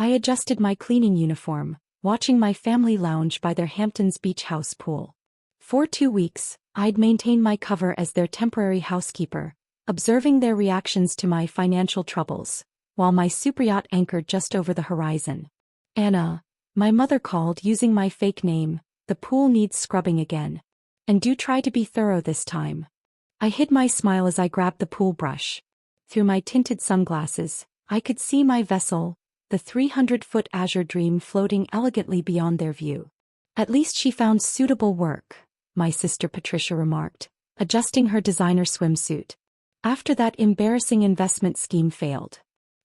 I adjusted my cleaning uniform, watching my family lounge by their Hamptons beach house pool. For 2 weeks, I'd maintain my cover as their temporary housekeeper, observing their reactions to my financial troubles, while my superyacht anchored just over the horizon. "Anna," my mother called using my fake name, "the pool needs scrubbing again. And do try to be thorough this time." I hid my smile as I grabbed the pool brush. Through my tinted sunglasses, I could see my vessel, the 300-foot Azure Dream, floating elegantly beyond their view. "At least she found suitable work," my sister Patricia remarked, adjusting her designer swimsuit. "After that embarrassing investment scheme failed."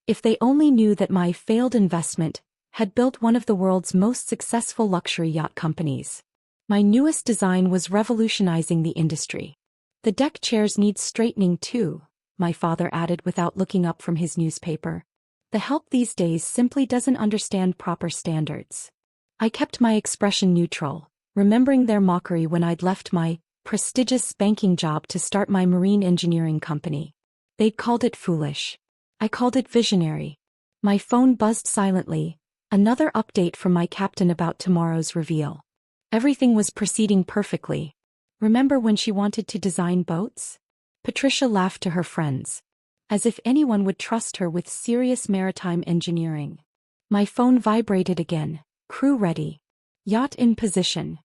If they only knew that my failed investment had built one of the world's most successful luxury yacht companies. My newest design was revolutionizing the industry. "The deck chairs need straightening too," my father added without looking up from his newspaper. "The help these days simply doesn't understand proper standards." I kept my expression neutral, remembering their mockery when I'd left my prestigious banking job to start my marine engineering company. They'd called it foolish. I called it visionary. My phone buzzed silently, another update from my captain about tomorrow's reveal. Everything was proceeding perfectly. "Remember when she wanted to design boats?" Patricia laughed to her friends. As if anyone would trust her with serious maritime engineering. My phone vibrated again. "Crew ready. Yacht in position."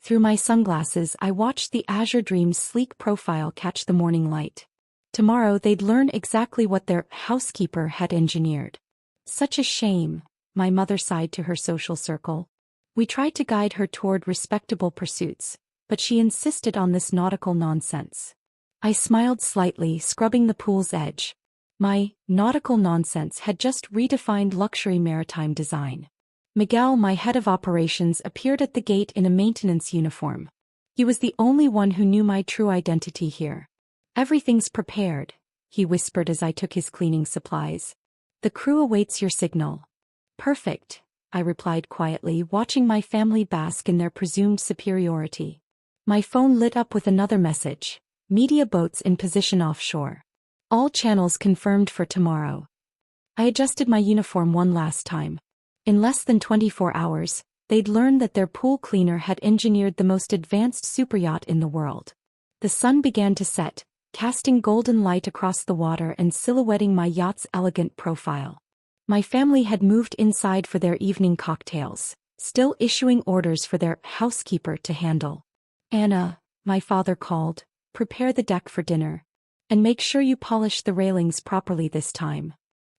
Through my sunglasses I watched the Azure Dream's sleek profile catch the morning light. Tomorrow they'd learn exactly what their housekeeper had engineered. "Such a shame," my mother sighed to her social circle. "We tried to guide her toward respectable pursuits, but she insisted on this nautical nonsense." I smiled slightly, scrubbing the pool's edge. My nautical nonsense had just redefined luxury maritime design. Miguel, my head of operations, appeared at the gate in a maintenance uniform. He was the only one who knew my true identity here. "Everything's prepared," he whispered as I took his cleaning supplies. "The crew awaits your signal." "Perfect," I replied quietly, watching my family bask in their presumed superiority. My phone lit up with another message. "Media boats in position offshore. All channels confirmed for tomorrow." I adjusted my uniform one last time. In less than 24 hours, they'd learned that their pool cleaner had engineered the most advanced superyacht in the world. The sun began to set, casting golden light across the water and silhouetting my yacht's elegant profile. My family had moved inside for their evening cocktails, still issuing orders for their housekeeper to handle. "Anna," my father called, "prepare the deck for dinner. And make sure you polish the railings properly this time."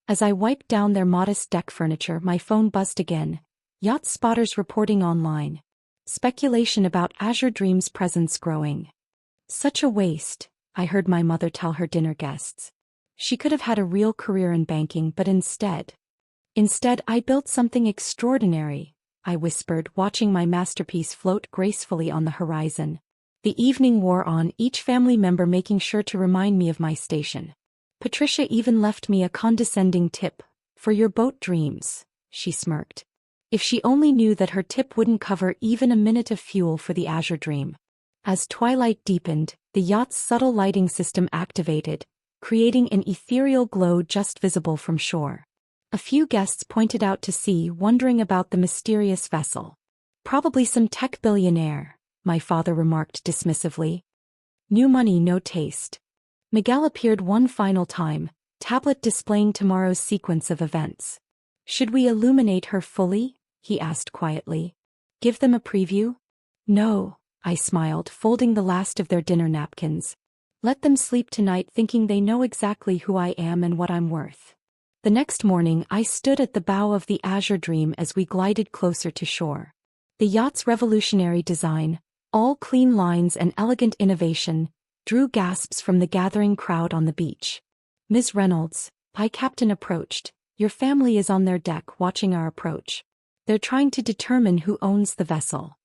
As I wiped down their modest deck furniture, my phone buzzed again. Yacht spotters reporting online. Speculation about Azure Dream's presence growing. "Such a waste," I heard my mother tell her dinner guests. "She could have had a real career in banking, but instead, I built something extraordinary," I whispered, watching my masterpiece float gracefully on the horizon. The evening wore on, each family member making sure to remind me of my station. Patricia even left me a condescending tip. "For your boat dreams," she smirked. If she only knew that her tip wouldn't cover even a minute of fuel for the Azure Dream. As twilight deepened, the yacht's subtle lighting system activated, creating an ethereal glow just visible from shore. A few guests pointed out to sea, wondering about the mysterious vessel. "Probably some tech billionaire," my father remarked dismissively. "New money, no taste." Miguel appeared one final time, tablet displaying tomorrow's sequence of events. "Should we illuminate her fully?" he asked quietly. "Give them a preview?" "No," I smiled, folding the last of their dinner napkins. "Let them sleep tonight thinking they know exactly who I am and what I'm worth." The next morning I stood at the bow of the Azure Dream as we glided closer to shore. The yacht's revolutionary design, all clean lines and elegant innovation, drew gasps from the gathering crowd on the beach. "Ms. Reynolds," my captain approached. "Your family is on their deck watching our approach. They're trying to determine who owns the vessel."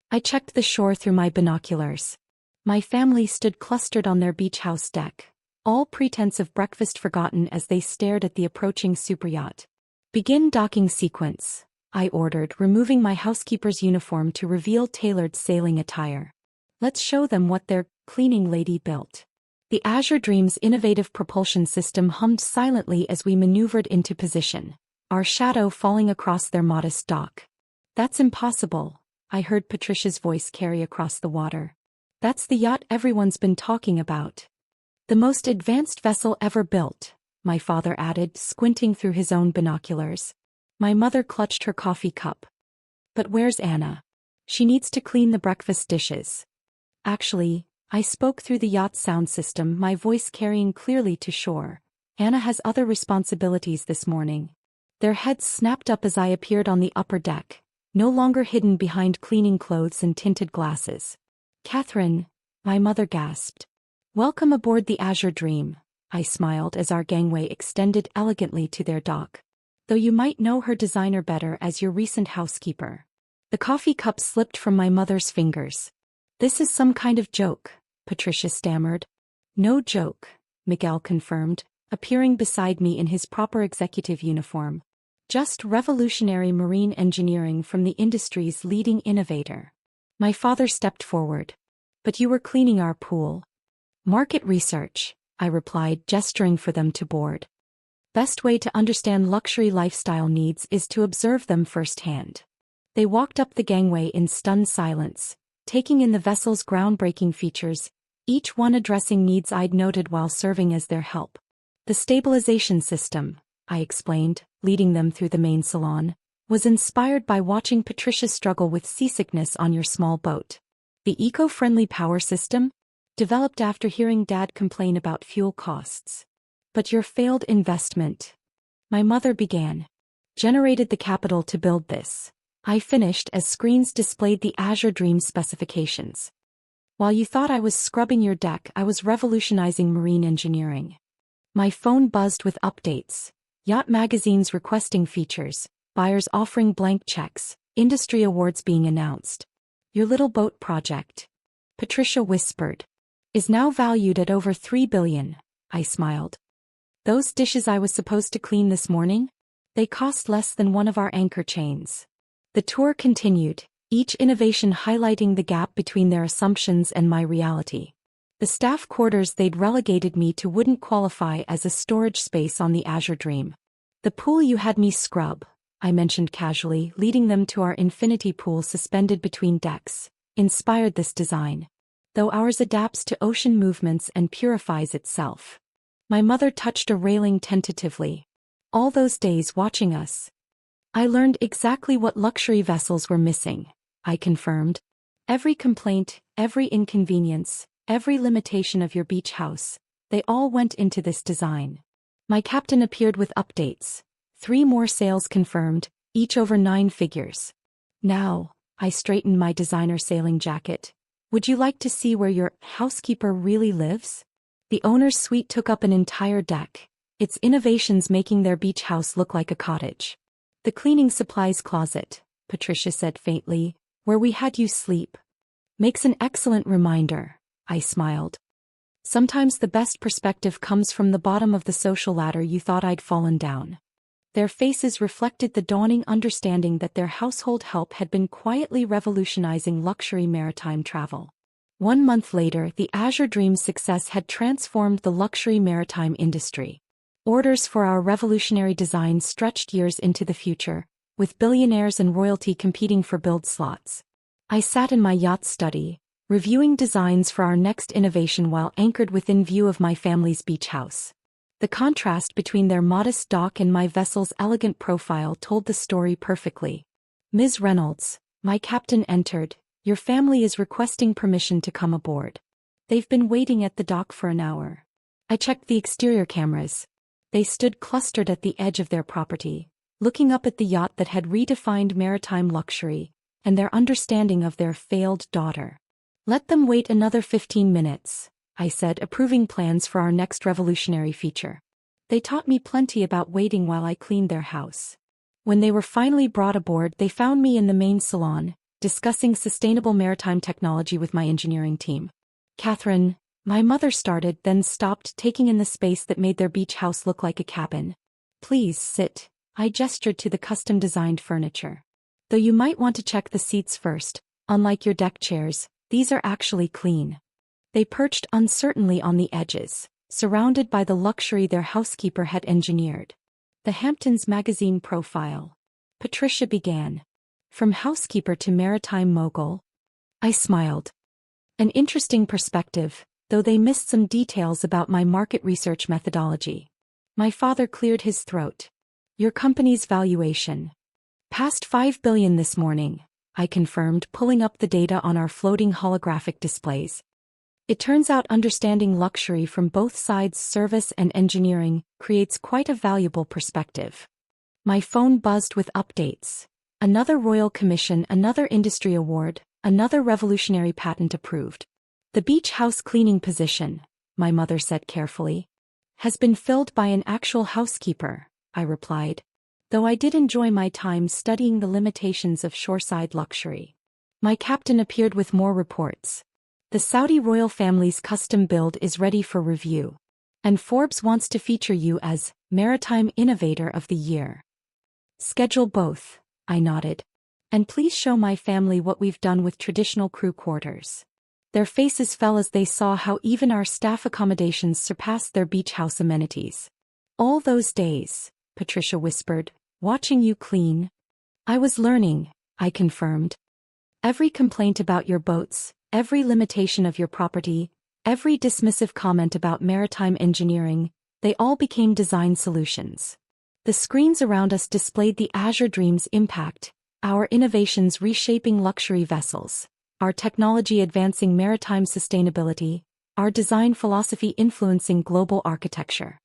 I checked the shore through my binoculars. My family stood clustered on their beach house deck, all pretense of breakfast forgotten as they stared at the approaching superyacht. "Begin docking sequence," I ordered, removing my housekeeper's uniform to reveal tailored sailing attire. "Let's show them what their cleaning lady built." The Azure Dream's innovative propulsion system hummed silently as we maneuvered into position, our shadow falling across their modest dock. "That's impossible," I heard Patricia's voice carry across the water. "That's the yacht everyone's been talking about. The most advanced vessel ever built," my father added, squinting through his own binoculars. My mother clutched her coffee cup. "But where's Anna? She needs to clean the breakfast dishes." "Actually," I spoke through the yacht's sound system, my voice carrying clearly to shore, "Anna has other responsibilities this morning." Their heads snapped up as I appeared on the upper deck, no longer hidden behind cleaning clothes and tinted glasses. "Catherine," my mother gasped. "Welcome aboard the Azure Dream," I smiled as our gangway extended elegantly to their dock. "Though you might know her designer better as your recent housekeeper." The coffee cup slipped from my mother's fingers. "This is some kind of joke," Patricia stammered. "No joke," Miguel confirmed, appearing beside me in his proper executive uniform. "Just revolutionary marine engineering from the industry's leading innovator." My father stepped forward. "But you were cleaning our pool." "Market research," I replied, gesturing for them to board. "Best way to understand luxury lifestyle needs is to observe them firsthand." They walked up the gangway in stunned silence, taking in the vessel's groundbreaking features, each one addressing needs I'd noted while serving as their help. "The stabilization system," I explained, leading them through the main salon, "was inspired by watching Patricia struggle with seasickness on your small boat. The eco-friendly power system? Developed after hearing Dad complain about fuel costs." "But your failed investment," my mother began, "generated the capital to build this," I finished as screens displayed the Azure Dream specifications. "While you thought I was scrubbing your deck, I was revolutionizing marine engineering." My phone buzzed with updates. Yacht magazines requesting features, buyers offering blank checks, industry awards being announced. "Your little boat project," Patricia whispered, "is now valued at over $3 billion, I smiled. "Those dishes I was supposed to clean this morning? They cost less than one of our anchor chains." The tour continued, each innovation highlighting the gap between their assumptions and my reality. The staff quarters they'd relegated me to wouldn't qualify as a storage space on the Azure Dream. "The pool you had me scrub," I mentioned casually, leading them to our infinity pool suspended between decks, "inspired this design. Though ours adapts to ocean movements and purifies itself." My mother touched a railing tentatively. "All those days watching us, I learned exactly what luxury vessels were missing," I confirmed. "Every complaint, every inconvenience, every limitation of your beach house, they all went into this design." My captain appeared with updates. 3 more sales confirmed, each over 9 figures. "Now," I straightened my designer sailing jacket, "would you like to see where your housekeeper really lives?" The owner's suite took up an entire deck, its innovations making their beach house look like a cottage. "The cleaning supplies closet," Patricia said faintly, "where we had you sleep. Makes an excellent reminder," I smiled. "Sometimes the best perspective comes from the bottom of the social ladder you thought I'd fallen down." Their faces reflected the dawning understanding that their household help had been quietly revolutionizing luxury maritime travel. 1 month later, the Azure Dream's success had transformed the luxury maritime industry. Orders for our revolutionary designs stretched years into the future, with billionaires and royalty competing for build slots. I sat in my yacht study, reviewing designs for our next innovation while anchored within view of my family's beach house. The contrast between their modest dock and my vessel's elegant profile told the story perfectly. "Ms. Reynolds," my captain entered, "your family is requesting permission to come aboard. They've been waiting at the dock for an hour." I checked the exterior cameras. They stood clustered at the edge of their property, looking up at the yacht that had redefined maritime luxury, and their understanding of their failed daughter. "Let them wait another 15 minutes, I said, approving plans for our next revolutionary feature. They taught me plenty about waiting while I cleaned their house. When they were finally brought aboard, they found me in the main salon, discussing sustainable maritime technology with my engineering team. "Catherine," my mother started, then stopped, taking in the space that made their beach house look like a cabin. "Please sit," I gestured to the custom-designed furniture. "Though you might want to check the seats first, unlike your deck chairs, these are actually clean." They perched uncertainly on the edges, surrounded by the luxury their housekeeper had engineered. The Hamptons magazine profile. Patricia began. From housekeeper to maritime mogul. I smiled. An interesting perspective, though they missed some details about my market research methodology. My father cleared his throat. Your company's valuation. Past $5 billion this morning, I confirmed, pulling up the data on our floating holographic displays. It turns out understanding luxury from both sides, service and engineering, creates quite a valuable perspective. My phone buzzed with updates. Another Royal Commission, another industry award, another revolutionary patent approved. The beach house cleaning position, my mother said carefully, has been filled by an actual housekeeper, I replied, though I did enjoy my time studying the limitations of shoreside luxury. My captain appeared with more reports. The Saudi royal family's custom build is ready for review. And Forbes wants to feature you as Maritime Innovator of the Year. Schedule both, I nodded. And please show my family what we've done with traditional crew quarters. Their faces fell as they saw how even our staff accommodations surpassed their beach house amenities. All those days, Patricia whispered, watching you clean. I was learning, I confirmed. Every complaint about your boats, every limitation of your property, every dismissive comment about maritime engineering, they all became design solutions. The screens around us displayed the Azure Dream's impact, our innovations reshaping luxury vessels, our technology advancing maritime sustainability, our design philosophy influencing global architecture.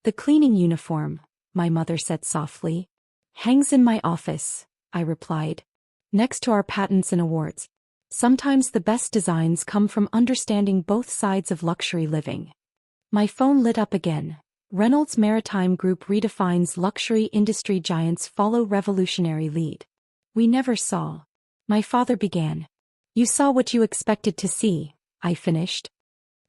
The cleaning uniform, my mother said softly, hangs in my office, I replied, next to our patents and awards. Sometimes the best designs come from understanding both sides of luxury living. My phone lit up again. Reynolds Maritime Group redefines luxury industry giants follow revolutionary lead. We never saw. My father began. You saw what you expected to see, I finished.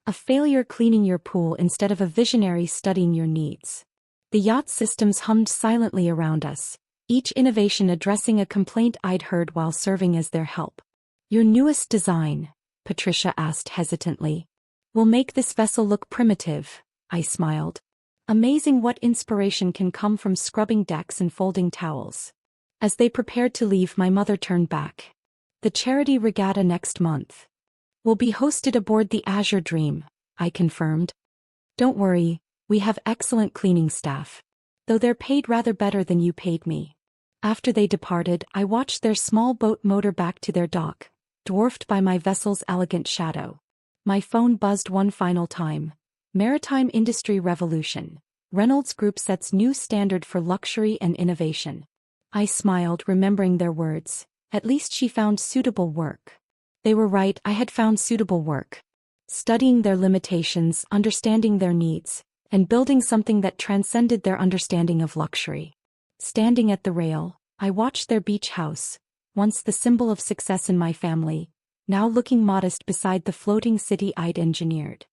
A failure cleaning your pool instead of a visionary studying your needs. The yacht systems hummed silently around us, each innovation addressing a complaint I'd heard while serving as their help. Your newest design, Patricia asked hesitantly, will make this vessel look primitive, I smiled. Amazing what inspiration can come from scrubbing decks and folding towels. As they prepared to leave, my mother turned back. The charity regatta next month will be hosted aboard the Azure Dream, I confirmed. Don't worry, we have excellent cleaning staff, though they're paid rather better than you paid me. After they departed, I watched their small boat motor back to their dock, dwarfed by my vessel's elegant shadow. My phone buzzed one final time. Maritime Industry Revolution. Reynolds Group sets new standard for luxury and innovation. I smiled, remembering their words. At least she found suitable work. They were right, I had found suitable work. Studying their limitations, understanding their needs, and building something that transcended their understanding of luxury. Standing at the rail, I watched their beach house, once the symbol of success in my family, now looking modest beside the floating city I'd engineered.